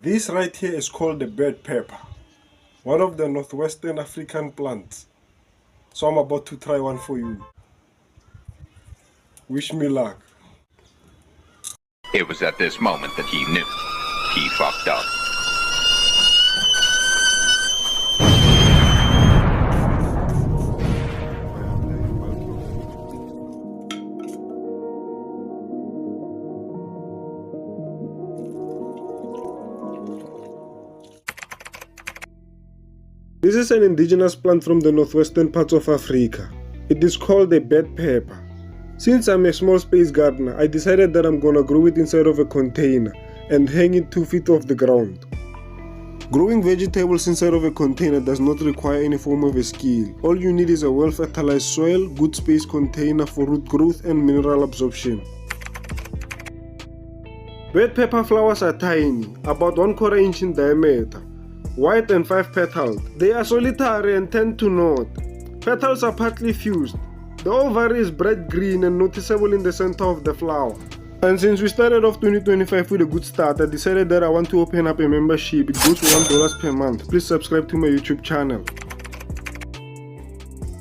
This right here is called the bird pepper, one of the northwestern African plants. So I'm about to try one for you. Wish me luck. It was at this moment that he knew. He fucked up. This is an indigenous plant from the northwestern parts of Africa. It is called the bird pepper. Since I'm a small space gardener, I decided that I'm gonna grow it inside of a container and hang it 2 feet off the ground. Growing vegetables inside of a container does not require any form of a skill. All you need is a well-fertilized soil, good space container for root growth and mineral absorption. Bird pepper flowers are tiny, about 1/4 inch in diameter, white and 5 petaled. They are solitary and tend to nod. Petals are partly fused. The ovary is bright green and noticeable in the center of the flower. And since we started off 2025 with a good start, I decided that I want to open up a membership. It goes for $1 per month. Please subscribe to my YouTube channel.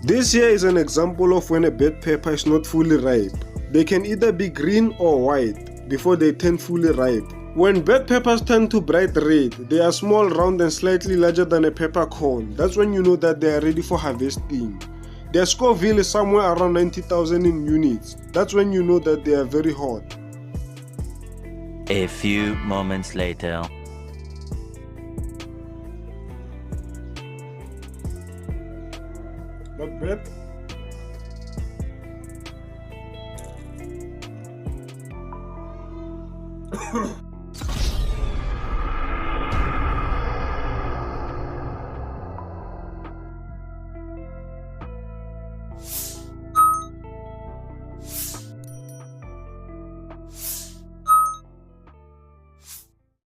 This here is an example of when a bird pepper is not fully ripe. They can either be green or white before they turn fully ripe. When bird peppers turn to bright red, they are small, round and slightly larger than a peppercorn. That's when you know that they are ready for harvesting. Their Scoville is somewhere around 90,000 in units. That's when you know that they are very hot. A few moments later. Not bad.